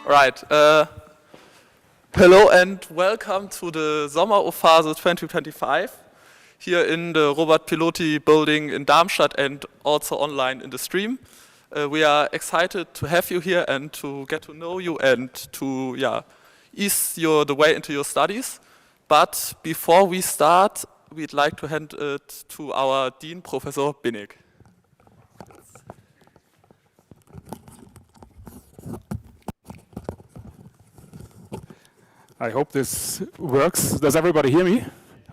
Right. Hello and welcome to the Sommerophase 2025 here in the Robert Piloty building in Darmstadt and also online in the stream. We are excited to have you here and to get to know you and to ease the way into your studies. But before we start, we'd like to hand it to our Dean, Professor Binnig. I hope this works. Does everybody hear me?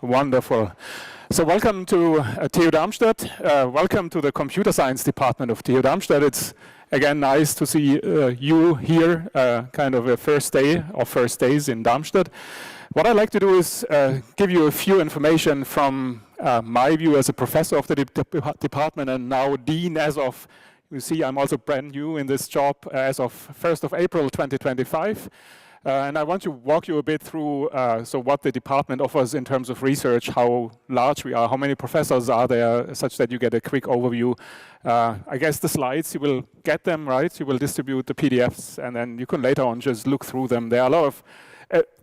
Wonderful. So welcome to TU Darmstadt. Welcome to the Computer Science Department of TU Darmstadt. It's again nice to see you here, kind of a first day or first days in Darmstadt. What I'd like to do is give you a few information from my view as a professor of the department and now dean as of, you see I'm also brand new in this job as of 1st of April 2025. And I want to walk you a bit through so what the department offers in terms of research, how large we are, how many professors are there, such that you get a quick overview. I guess the slides, you will get them, right? You will distribute the PDFs, and then you can later on just look through them. There are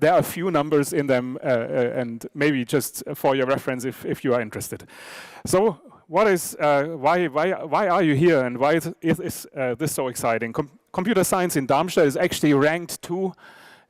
a few numbers in them, and maybe just for your reference if you are interested. So what is, why are you here, and why is this so exciting? Computer science in Darmstadt is actually ranked 2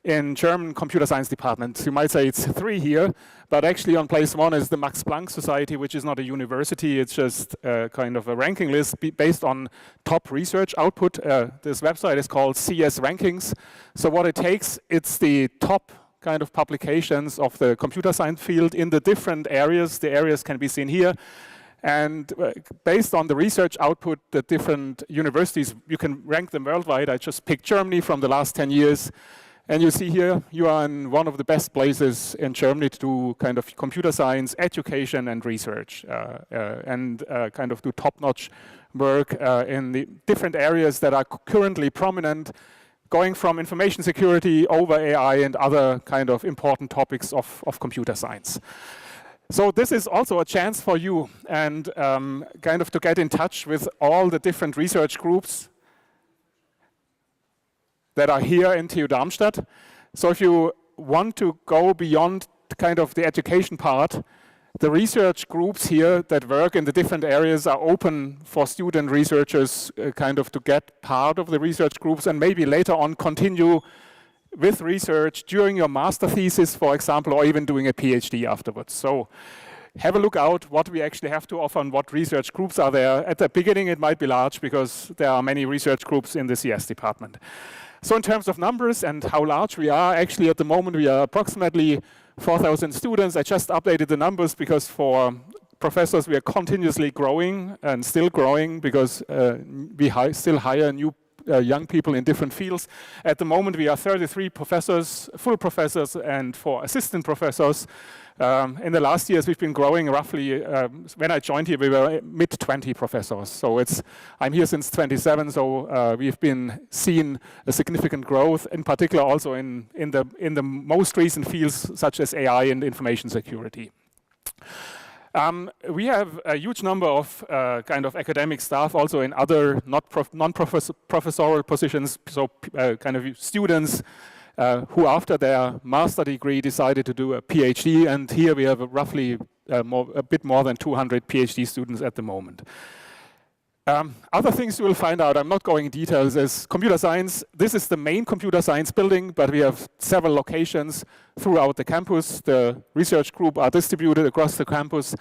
in German computer science departments. You might say it's 3 here, but actually on place 1 is the Max Planck Society, which is not a university, it's just kind of a ranking list based on top research output. This website is called CS Rankings. So what it takes, it's the top kind of publications of the computer science field in the different areas. The areas can be seen here. And based on the research output, the different universities, you can rank them worldwide. I just picked Germany from the last 10 years. And you see here, you are in one of the best places in Germany to do kind of computer science, education, and research, and kind of do top-notch work in the different areas that are currently prominent, going from information security over AI and other kind of important topics of computer science. So this is also a chance for you and kind of to get in touch with all the different research groups that are here in TU Darmstadt. So if you want to go beyond kind of the education part, the research groups here that work in the different areas are open for student researchers kind of to get part of the research groups and maybe later on continue with research during your master thesis, for example, or even doing a PhD afterwards. So have a look out what we actually have to offer and what research groups are there. At the beginning, it might be large because there are many research groups in the CS department. So in terms of numbers and how large we are, actually at the moment we are approximately 4,000 students. I just updated the numbers because for professors we are continuously growing and still growing because we still hire new young people in different fields. At the moment we are 33 professors, full professors, and 4 assistant professors. In the last years we've been growing roughly, when I joined here we were mid-20 professors. So I'm here since 27, so we've been seeing a significant growth, in particular also in the most recent fields such as AI and information security. We have a huge number of kind of academic staff also in other non-professorial positions, so kind of students who after their master degree decided to do a PhD, and here we have roughly a bit more than 200 PhD students at the moment. Other things you will find out, I'm not going in details, is computer science. This is the main computer science building, but we have several locations throughout the campus. The research group are distributed across the campus.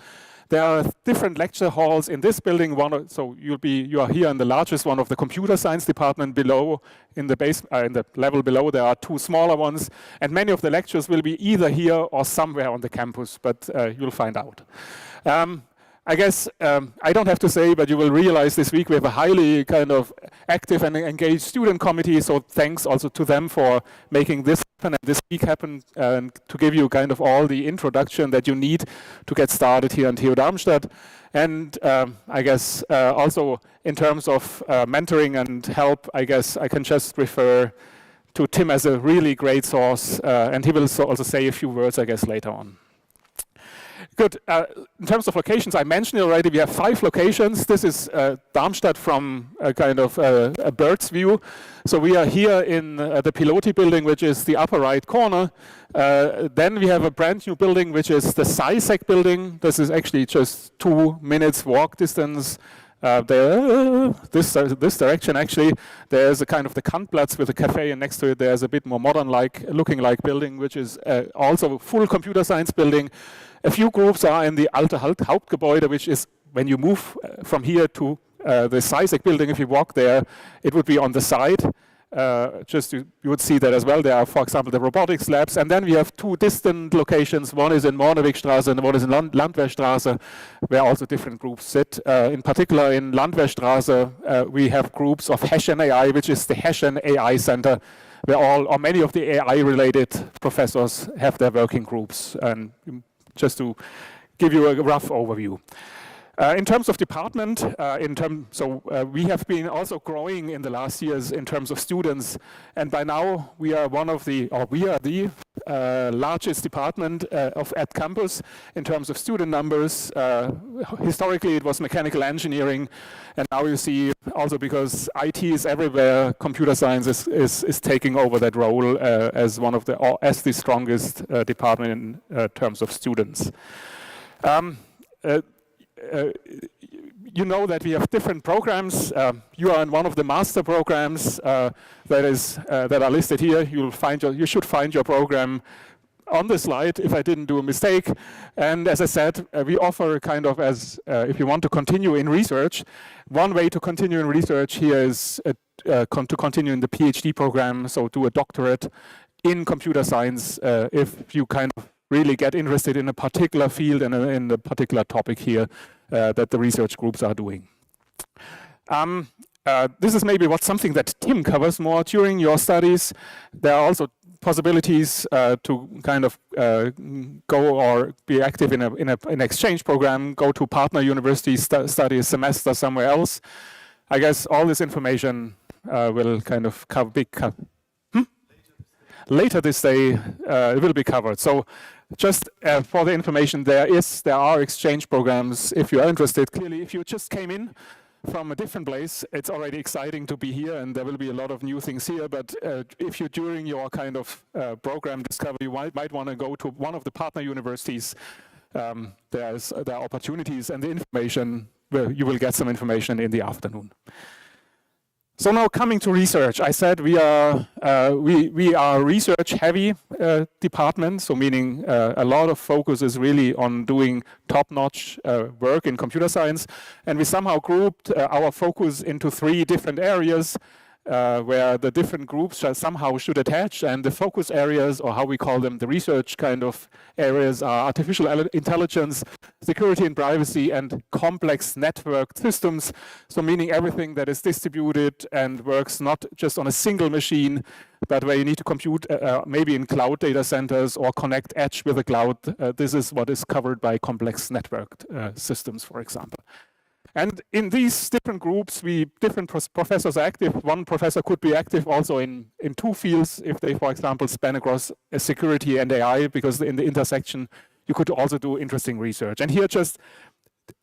There are different lecture halls in this building. So you are here in the largest one of the computer science department. Below, in the level below, there are 2 smaller ones, and many of the lectures will be either here or somewhere on the campus, but you'll find out. I guess I don't have to say, but you will realize this week we have a highly kind of active and engaged student committee, so thanks also to them for making this happen and this week happen, and to give you kind of all the introduction that you need to get started here in TU Darmstadt. And I guess also in terms of mentoring and help, I guess I can just refer to Tim as a really great source, and he will also say a few words, I guess, later on. Good. In terms of locations, I mentioned already we have 5 locations. This is Darmstadt from a kind of a bird's view. So we are here in the Piloti building, which is the upper right corner. Then we have a brand new building, which is the SciSec building. This is actually just 2 minutes walk distance. This direction actually, there's a kind of the Kantplatz with a cafe, and next to it there's a bit more modern looking like building, which is also a full computer science building. A few groups are in the Alte Hauptgebäude, which is when you move from here to the SciSec building, if you walk there, it would be on the side. You would see that as well. There are, for example, the robotics labs, and then we have 2 distant locations. One is in Mornewegstraße and one is in Landwehrstraße, where also different groups sit. In particular, in Landwehrstraße, we have groups of Hessian AI, which is the Hessian AI Center, where all or many of the AI-related professors have their working groups. And just to give you a rough overview. In terms of department, we have been also growing in the last years in terms of students, and by now we are the largest department at campus in terms of student numbers. Historically, it was mechanical engineering, and now you see also because IT is everywhere, computer science is taking over that role as the strongest department in terms of students. You know that we have different programs. You are in one of the master programs that are listed here. You should find your program on the slide if I didn't do a mistake. And as I said, we offer kind of if you want to continue in research, one way to continue in research here is to continue in the PhD program, so do a doctorate in computer science if you kind of really get interested in a particular field and in a particular topic here that the research groups are doing. This is maybe something that Tim covers more during your studies. There are also possibilities to kind of go or be active in an exchange program, go to partner universities, study a semester somewhere else. I guess all this information will kind of later this day it will be covered. So just for the information, there are exchange programs if you are interested. Clearly, if you just came in from a different place, it's already exciting to be here, and there will be a lot of new things here. But if you, during your kind of program discovery, you might want to go to one of the partner universities, there are opportunities and the information. You will get some information in the afternoon. So now coming to research, I said we are research-heavy department, so meaning a lot of focus is really on doing top-notch work in computer science, and we somehow grouped our focus into 3 different areas where the different groups somehow should attach, and the focus areas, or how we call them, the research kind of areas, are artificial intelligence, security and privacy, and complex networked systems. So meaning everything that is distributed and works not just on a single machine, but where you need to compute maybe in cloud data centers or connect edge with the cloud. This is what is covered by complex networked systems, for example. And in these different groups, different professors are active. One professor could be active also in 2 fields if they, for example, span across security and AI, because in the intersection, you could also do interesting research. And here just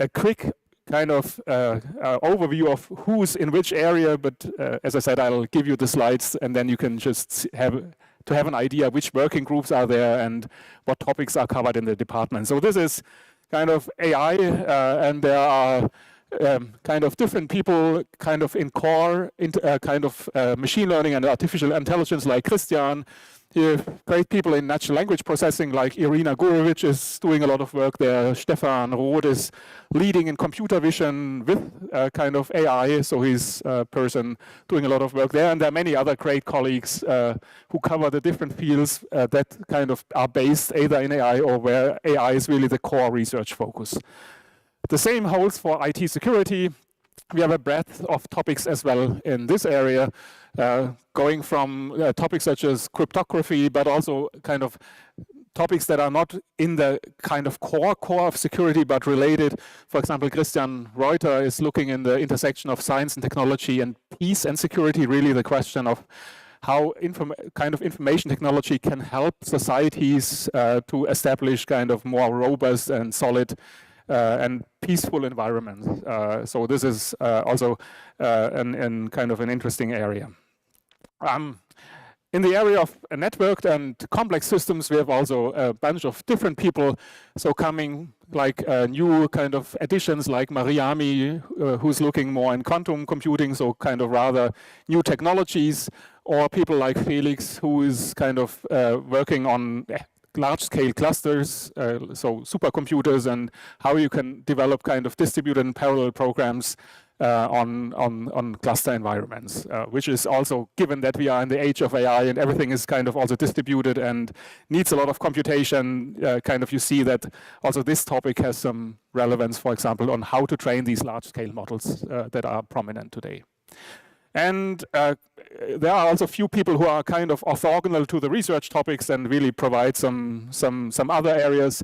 a quick kind of overview of who's in which area, but as I said, I'll give you the slides, and then you can just have an idea which working groups are there and what topics are covered in the department. So this is kind of AI, and there are kind of different people kind of in core, machine learning and artificial intelligence like Christian. Here, great people in natural language processing like Irina Gurovic is doing a lot of work there. Stefan Roth is leading in computer vision with kind of AI, so he's a person doing a lot of work there. And there are many other great colleagues who cover the different fields that kind of are based either in AI or where AI is really the core research focus. The same holds for IT security. We have a breadth of topics as well in this area, going from topics such as cryptography, but also kind of topics that are not in the kind of core of security, but related. For example, Christian Reuter is looking in the intersection of science and technology and peace and security, really the question of how kind of information technology can help societies to establish kind of more robust and solid and peaceful environments. So this is also an kind of an interesting area. In the area of networked and complex systems, we have also a bunch of different people. So coming like new kind of additions like Mariami, who's looking more in quantum computing, so kind of rather new technologies, or people like Felix, who is kind of working on large-scale clusters, so supercomputers, and how you can develop kind of distributed and parallel programs on cluster environments, which is also, given that we are in the age of AI and everything is kind of also distributed and needs a lot of computation, kind of you see that also this topic has some relevance, for example, on how to train these large-scale models that are prominent today. And there are also a few people who are kind of orthogonal to the research topics and really provide some other areas.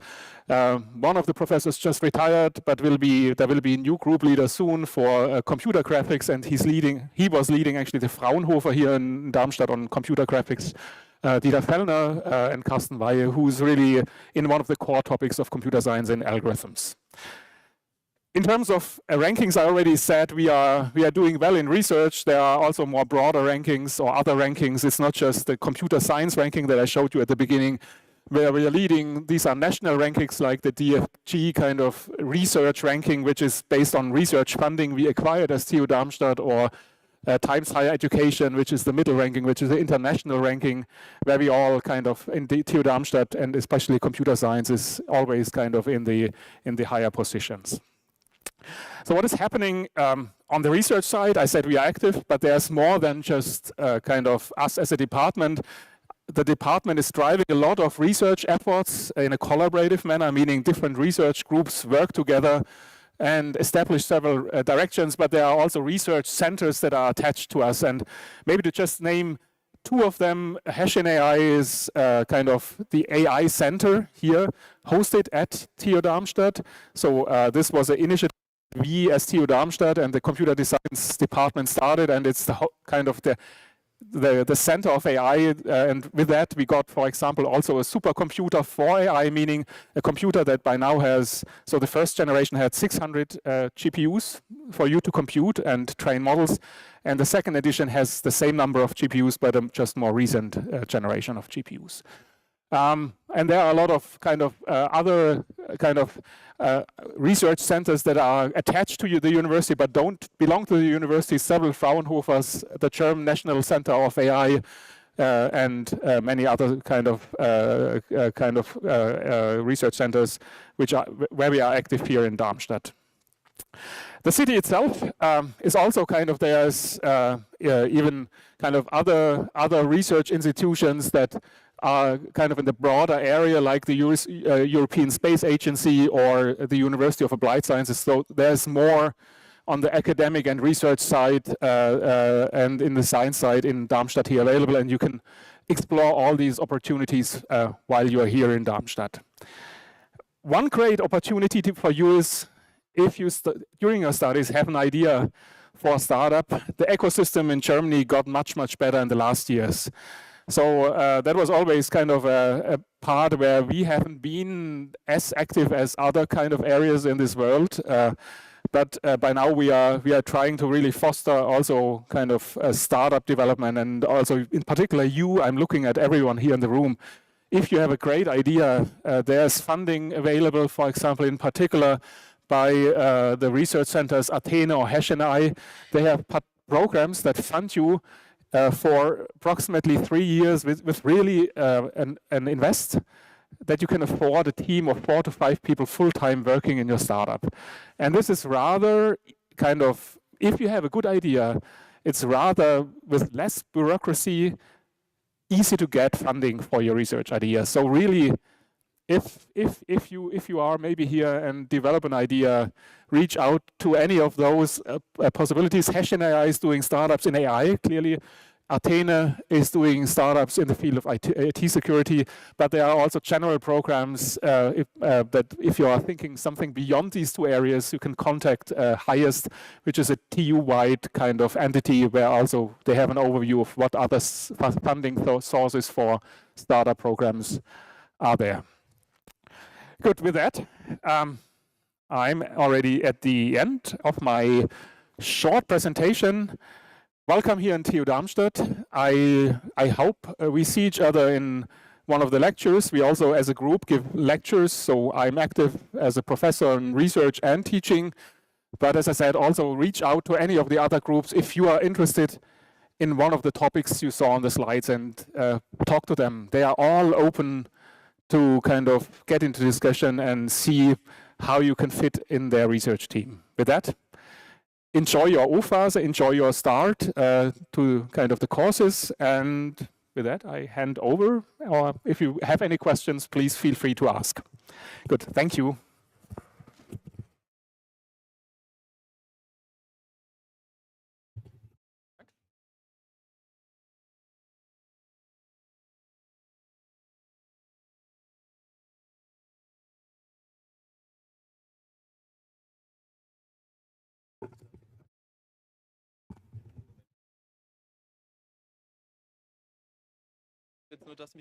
One of the professors just retired, but there will be a new group leader soon for computer graphics, and he was leading actually the Fraunhofer here in Darmstadt on computer graphics. Dieter Fellner and Carsten Weihe, who's really in one of the core topics of computer science and algorithms. In terms of rankings, I already said we are doing well in research. There are also more broader rankings or other rankings. It's not just the computer science ranking that I showed you at the beginning, where we are leading. These are national rankings like the DFG kind of research ranking, which is based on research funding we acquired as TU Darmstadt, or Times Higher Education, which is the middle ranking, which is the international ranking, where we all kind of in the TU Darmstadt, and especially computer science, is always kind of in the higher positions. So what is happening on the research side? I said we are active, but there's more than just kind of us as a department. The department is driving a lot of research efforts in a collaborative manner, meaning different research groups work together and establish several directions, but there are also research centers that are attached to us. And maybe to just name two of them, Hessian AI is kind of the AI center here, hosted at TU Darmstadt. So this was an initiative we as TU Darmstadt and the computer science department started, and it's the kind of the center of AI, and with that we got, for example, also a supercomputer for AI, meaning a computer that by now has, so the first generation had 600 GPUs for you to compute and train models, and the second edition has the same number of GPUs, but a just more recent generation of GPUs. And there are a lot of kind of other kind of research centers that are attached to the university but don't belong to the university. Several Fraunhofers, the German National Center of AI, and many other kind of research centers where we are active here in Darmstadt. The city itself is also kind of, there's even kind of other research institutions that are kind of in the broader area, like the European Space Agency or the University of Applied Sciences. So there's more on the academic and research side and in the science side in Darmstadt here available, and you can explore all these opportunities while you are here in Darmstadt. One great opportunity for you is, if you during your studies have an idea for a startup, the ecosystem in Germany got much better in the last years. So that was always kind of a part where we haven't been as active as other kind of areas in this world. But by now we are trying to really foster also kind of startup development, and also in particular I'm looking at everyone here in the room. If you have a great idea, there's funding available, for example, in particular by the research centers Athene or Hessian AI. They have programs that fund you for approximately 3 years with really an invest that you can afford a team of 4 to 5 people full-time working in your startup. And this is rather kind of, if you have a good idea, it's rather with less bureaucracy, easy to get funding for your research idea. So really, if you are maybe here and develop an idea, reach out to any of those possibilities. Hessian AI is doing startups in AI, clearly. Athene is doing startups in the field of IT security, but there are also general programs that if you are thinking something beyond these two areas, you can contact Highest, which is a TU-wide kind of entity where also they have an overview of what other funding sources for startup programs are there. Good, with that, I'm already at the end of my short presentation. Welcome here in TU Darmstadt. I hope we see each other in one of the lectures. We also, as a group, give lectures, so I'm active as a professor in research and teaching. But as I said, also reach out to any of the other groups if you are interested in one of the topics you saw on the slides and talk to them. They are all open to kind of get into discussion and see how you can fit in their research team. With that, enjoy your O-Phase, enjoy your start to kind of the courses, and with that I hand over, or if you have any questions, please feel free to ask. Good, thank you. Jetzt nur das